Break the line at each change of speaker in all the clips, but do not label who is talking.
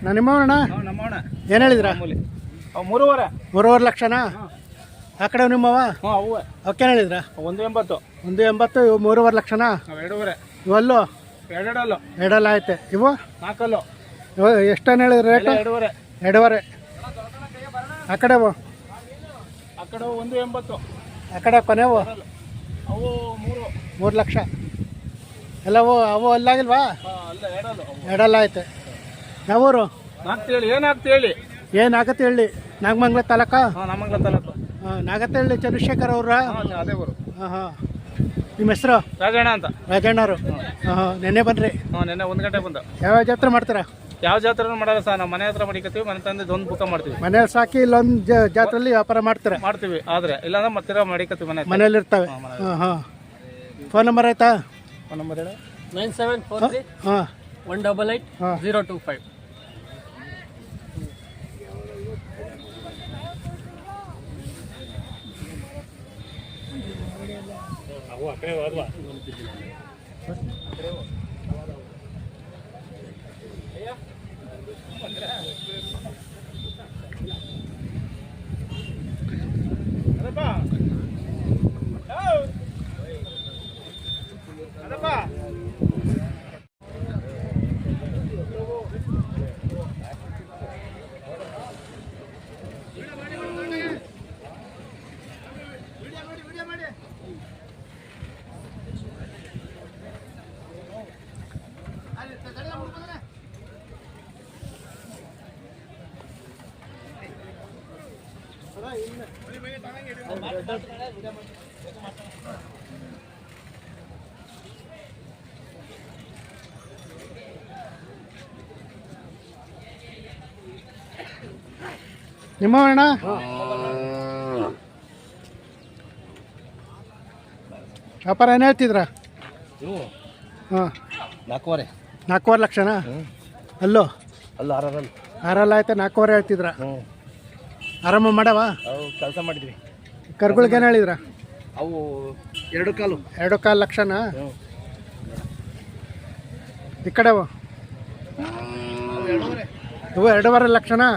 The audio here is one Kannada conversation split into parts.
ನಾನು ನಿಮ್ಮವಣ್ಣ ಏನು ಹೇಳಿದ್ರ? 3.5 ಲಕ್ಷನಾ? ಆ ಕಡೆ ನಿಮ್ಮವ ಅವಕ್ಕೇನು ಹೇಳಿದ್ರ?
1.80.
1.80. ಇವು 3.5 ಲಕ್ಷನಾ?
2.5.
ಇವಲ್ಲೂ ಎರಡಲ್ಲ ಐತೆ. ಇವು
4.
ಇವು ಎಷ್ಟೇನು ಹೇಳಿದ್ರಿ ರೇಟು?
2.5.
2.5. ಆ ಕಡೆವು?
ಆ ಕಡೆ 1.80.
ಆ ಕಡೆ ಕೊನೆವು
ಅವು
3 ಲಕ್ಷ ಎಲ್ಲವು. ಅವು ಅಲ್ಲಾಗಿಲ್ವಾ? ಎರಡಲ್ಲ ಐತೆ. ಯಾವೂರು?
ಏನಾಗ್ತೇಳಿ
ಏನಾಗತ್ತೆ ಹೇಳಿ? ನಾಗಮಂಗಲ ತಾಲೂಕಾ?
ನಾಗಮಂಗಲ ತಾಲೂಕು.
ನಾಗತ್ತಹಳ್ಳಿ ಚಂದ್ರಶೇಖರ್ ಅವ್ರ?
ಅದೇ ಊರು.
ಹಾಂ ಹಾಂ. ನಿಮ್ಮ ಹೆಸರು?
ರಾಜಣ್ಣ ಅಂತ.
ರಾಜಣ್ಣವರು. ಹಾಂ ಹಾಂ. ನೆನ್ನೆ ಬನ್ರಿ?
ನೆನ್ನೆ 1 ಗಂಟೆ ಬಂದ.
ಯಾವ ಜಾತ್ರೆ ಮಾಡ್ತೀರಾ?
ಯಾವ ಜಾತ್ರೆ ಮಾಡಲ್ಲ ಸರ್, ನಾವು ಮನೆ ಹತ್ರ ಮಡಿಕತ್ತೀವಿ. ಮನೆ ತಂದೆ ಒಂದು ಬುಕ್ಕ ಮಾಡ್ತೀವಿ.
ಮನೇಲಿ ಸಾಕಿ ಇಲ್ಲೊಂದು ಜಾತ್ರೆಯಲ್ಲಿ ವ್ಯಾಪಾರ ಮಾಡ್ತೀವಿ.
ಆದ್ರೆ ಇಲ್ಲಾಂದ್ರೆ ಮತ್ತೆ ಮಡಿಕತ್ತೀವಿ.
ಮನೇಲಿ ಇರ್ತವೆ. ಹಾಂ ಹಾಂ. ಫೋನ್ ನಂಬರ್ ಆಯ್ತಾ?
ಫೋನ್ ನಂಬರ್ ಹೇಳಿ.
9743
ಹಾಂ
188 025.
ನಿಮ್ಮವಣ್ಣ? ವ್ಯಾಪಾರ ಏನು ಹೇಳ್ತಿದ್ರ? ಹಾಂ 4.5 ಲಕ್ಷನಾ? ಅಲ್ಲೋ 6 ಆಯ್ತಾ? 4.5 ಹೇಳ್ತಿದ್ರ? ಆರಾಮ ಮಾಡವ?
ಕೆಲಸ ಮಾಡಿದ್ವಿ.
ಕರ್ಗುಳಿಗೆ ಏನು ಹೇಳಿದ್ರ?
ಅವು 2.25
ಲಕ್ಷನಾ? ಈ ಕಡೆವು? ಇವು 2.5 ಲಕ್ಷನಾ?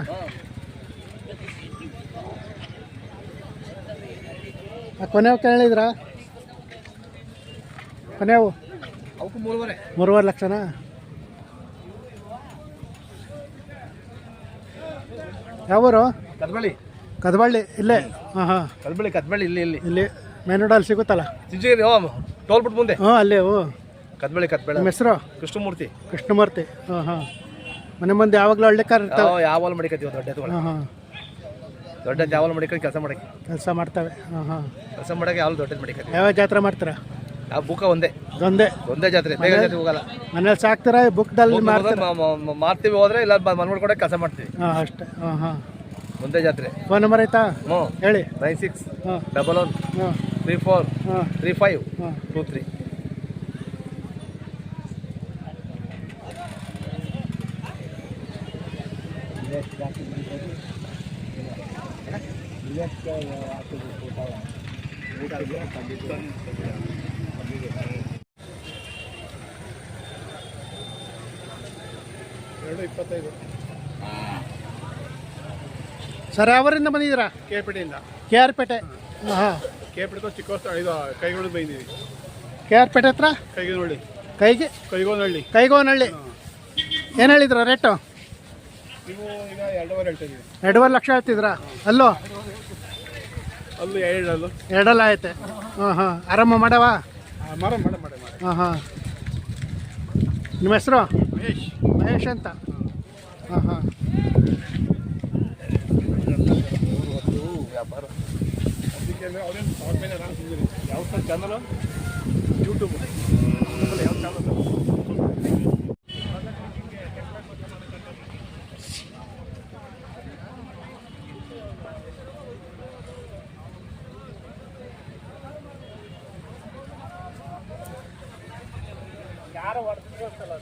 ಕೊನೆಯವಕ್ಕೆ ಹೇಳಿದ್ರ? ಕೊನೆವು 3.5 ಲಕ್ಷನಾ? ಯಾವೂರು? ಕದಬಳ್ಳಿ. ಇಲ್ಲೇ? ಹಾಂ ಹಾಂ.
ಕದ್ಬಳ್ಳಿ
ಇಲ್ಲಿ ಮೇನೋಡಲ್ಲಿ ಸಿಗುತ್ತಲ್ಲ?
ಟೋಲ್ ಬಿಟ್ಟು ಮುಂದೆ.
ಹಾಂ ಅಲ್ಲೇ. ಓ
ಕದ್ಬಳ್ಳಿ.
ನಿಮ್ಮ ಹೆಸರು? ಕೃಷ್ಣಮೂರ್ತಿ. ಹಾಂ ಹಾಂ. ಮನೆ ಮುಂದೆ ಯಾವಾಗಲೂ ಹಳ್ಳಿಕಾರ ಇರ್ತಾವೆ?
ಯಾವಾಗಲೂ ಮಡಿಕತ್ತೀವಿ.
ಹಾಂ ಹಾಂ.
ದೊಡ್ಡದು ಯಾವಾಗಲೂ ಮಡಿಕೊಂಡು ಕೆಲಸ
ಮಾಡ್ತವೆ. ಹಾಂ ಹಾಂ.
ಕೆಲಸ ಮಾಡಕ್ಕೆ ಯಾವಾಗಲೂ ದೊಡ್ಡದು ಮಡಿಕತ್ತೀವಿ.
ಯಾವ ಜಾತ್ರೆ ಮಾಡ್ತೀರಾ?
ಯಾವ ಬುಕ್ಕ ಒಂದೇ ಜಾತ್ರೆ. ಹೋಗಲ್ಲ.
ಮನೇಲಿ ಸಾಕ್ತೀರಾ? ಬುಕ್ದಲ್ಲಿ
ಮಾರ್ತೀವಿ. ಹೋದ್ರೆ ಇಲ್ಲ ಮನ್ಗಳು ಕೂಡ ಕೆಲಸ ಮಾಡ್ತೀವಿ.
ಹಾಂ ಅಷ್ಟೇ. ಹಾಂ ಹಾಂ.
ಒಂದೇ ಜಾತ್ರೆ.
ಫೋನ್ ನಂಬರ್ ಆಯ್ತಾ? ಹೇಳಿ.
96
ಹಾಂ
11 34 35 23.
ಸರ್ ಯಾವರಿಂದ ಬಂದಿದ್ದೀರಾ?
ಕೇರ್ಪೇಟೆಯಿಂದ.
KR ಪೇಟೆ. ಹಾಂ.
ಕೇರ್ಪೇಟೆ ಚಿಕ್ಕ ಇದು ಕೈಗೋಳು ಬಂದಿದ್ದೀವಿ.
KR ಪೇಟೆ ಹತ್ರ ಕೈಗೋನಹಳ್ಳಿ. ಏನು ಹೇಳಿದ್ರ ರೇಟು?
ನೀವು ಈಗ 2.5 ಹೇಳ್ತಾ ಇದ್ದೀವಿ.
2.5 ಲಕ್ಷ ಹೇಳ್ತಿದ್ರಾ? ಅಲ್ಲೋ?
ಅಲ್ಲೂ
2 ಐತೆ. ಹಾಂ ಹಾಂ. ಆರಾಮ ಮಾಡವ? ಹಾಂ ಹಾಂ. ನಿಮ್ಮ ಹೆಸರು? ಮಹೇಶ್ ಅಂತ. ಹಾಂ ಹಾಂ.
ವ್ಯಾಪಾರ ಯಾವ ಚಾನಲ್? ಯೂಟ್ಯೂಬ್. ಯಾವ ಚಾನಲ್? ಯಾರು ಹೊಡೆದಿಲ್ಲ.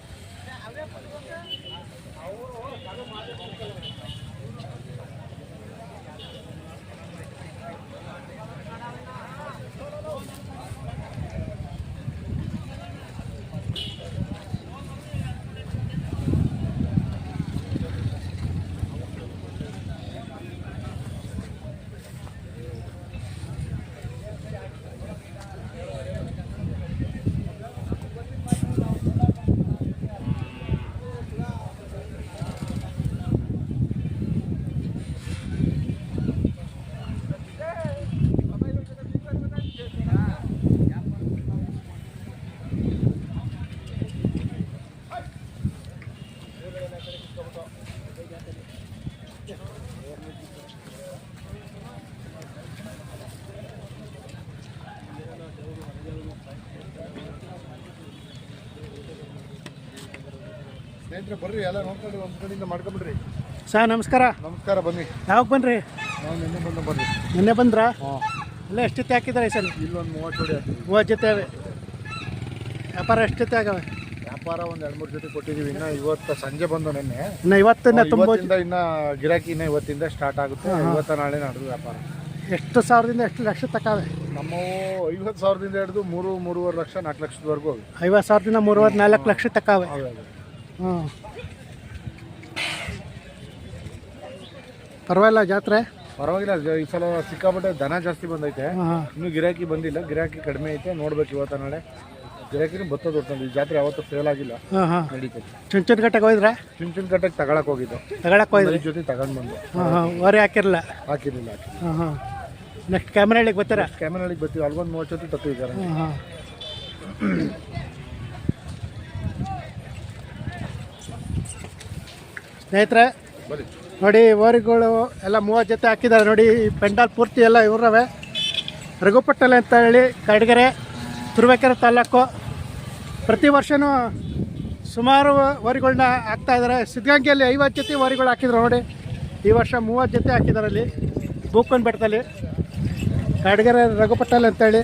ಸ್ನೇಹಿತರೆ ಬರ್ರಿ ಎಲ್ಲ ನೋಡ್ಕೊಂಡು ಒಂದು ಕಡೆಯಿಂದ ಮಾಡ್ಕೊಂಬಿಡ್ರಿ.
ಸರ್ ನಮಸ್ಕಾರ.
ನಮಸ್ಕಾರ, ಬನ್ನಿ.
ಯಾವಾಗ ಬನ್ರಿ?
ನಾವು ನಿನ್ನೆ ಬರ್ರಿ.
ನಿನ್ನೆ ಬಂದ್ರಾ?
ಹಾಂ,
ಎಲ್ಲ ಎಷ್ಟು ಜೊತೆ ಹಾಕಿದ್ದಾರೆ ಈ ಸಲ?
ಇಲ್ಲೊಂದು 30 ಜೋಡಿ ಹಾಕಿದ್ವಿ.
30 ಜೊತೆ ಅವೆ. ವ್ಯಾಪಾರ ಎಷ್ಟು ಜೊತೆ ಆಗವೆ?
ವ್ಯಾಪಾರ ಒಂದು 2-3 ಜೊತೆ ಕೊಟ್ಟಿದ್ದೀವಿ. ಇನ್ನು ಇವತ್ತು ಸಂಜೆ ಬಂದು ನೆನ್ನೆ.
ಇನ್ನು ಇವತ್ತಿಂದ ತುಂಬ
ಇನ್ನು ಗಿರಾಕಿ ಇವತ್ತಿಂದ ಸ್ಟಾರ್ಟ್ ಆಗುತ್ತೆ. ಇವತ್ತು ನಾಳೆ ನಡೆದು ವ್ಯಾಪಾರ.
ಎಷ್ಟು ಸಾವಿರದಿಂದ ಎಷ್ಟು ಲಕ್ಷ ತಕಾವೆ?
ನಮ್ಮವು 50,000ದಿಂದ ಹಿಡಿದು 3-3.5 ಲಕ್ಷ 4 ಲಕ್ಷದವರೆಗೂ ಹೋಗಿ.
50,000ದಿಂದ 3-4 ಲಕ್ಷ ತಕಾವೆ. ಹ್ಞೂ, ಪರವಾಗಿಲ್ಲ ಜಾತ್ರೆ?
ಪರವಾಗಿಲ್ಲ. ಈ ಸಲ ಸಿಕ್ಕಾಪಟ್ಟೆ ದನ ಜಾಸ್ತಿ ಬಂದೈತೆ.
ಹಾಂ,
ಇನ್ನೂ ಗಿರಾಕಿ ಬಂದಿಲ್ಲ. ಗಿರಾಕಿ ಕಡಿಮೆ ಐತೆ. ನೋಡ್ಬೇಕು ಇವತ್ತು ನಾಳೆ. ಗಿರಾಕಿನೂ ಬರ್ತದೆ ಒಟ್ಟಲ್ಲಿ. ಈ ಜಾತ್ರೆ ಯಾವತ್ತೂ ಫೇಲ್ ಆಗಿಲ್ಲ,
ಹಾಂ ಹಾಂ.
ನಡೀತದೆ.
ಚುಂಚನಕಟ್ಟೆಗೆ ಹೋಯ್ದ್ರಾ?
ಚುಂಚನಕಟ್ಟೆಗೆ ತಗೊಳಕ್ಕೆ ಹೋಗಿದ್ದು.
ತಗೊಳಕ್ಕೆ ಹೋಯ್ದ್ರಿ?
ಜೊತೆ ತಗೊಂಡು ಬಂದು.
ಹಾಂ ಹಾಂ. ವರಿ ಹಾಕಿರಲ್ಲ?
ಹಾಕಿರಲಿಲ್ಲ.
ಹಾಂ ಹಾಂ. ನೆಕ್ಸ್ಟ್ ಕ್ಯಾಮ್ರಾಳಿಗೆ ಬರ್ತೀರಾ?
ಕ್ಯಾಮರಾಳಿಗೆ ಬರ್ತೀವಿ. ಅಲ್ಗೊಂದು 30 ಜೊತೆ ತತ್ತಿದ್ದಾರೆ.
ಹಾಂ ಹಾಂ. ಸ್ನೇಹಿತರೆ
ಬರೀ
ನೋಡಿ, ಓರಿಗಳು ಎಲ್ಲ 30 ಜೊತೆ ಹಾಕಿದ್ದಾರೆ ನೋಡಿ. ಈ ಪೆಂಡಾಲ್ ಪೂರ್ತಿ ಎಲ್ಲ ಇವ್ರವೆ. ರಘುಪಟ್ಟಲೆ ಅಂತ ಹೇಳಿ, ಕಡಗೆರೆ, ತುರುವೇಕೆರೆ ತಾಲೂಕು. ಪ್ರತಿ ವರ್ಷವೂ ಸುಮಾರು ಓರಿಗಳನ್ನ ಹಾಕ್ತಾಯಿದ್ದಾರೆ. ಸಿದ್ಧಗಂಗೆಯಲ್ಲಿ 50 ಜೊತೆ ಓರಿಗಳು ಹಾಕಿದ್ರು ನೋಡಿ. ಈ ವರ್ಷ 30 ಜೊತೆ ಹಾಕಿದ್ದಾರೆ ಅಲ್ಲಿ ಬೂಕನ್ ಬೆಟ್ಟದಲ್ಲಿ, ಕಡಗೆರೆ ರಘುಪಟ್ಟಲೆ ಅಂತೇಳಿ.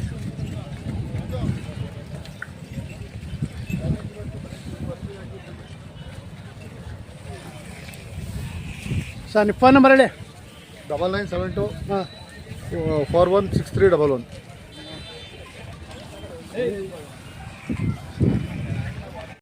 ಸರ್ ನಿಮ್ಮ ಫೋನ್ ನಂಬರ್ ಹೇಳಿ.
9972
ಹಾಂ
416311.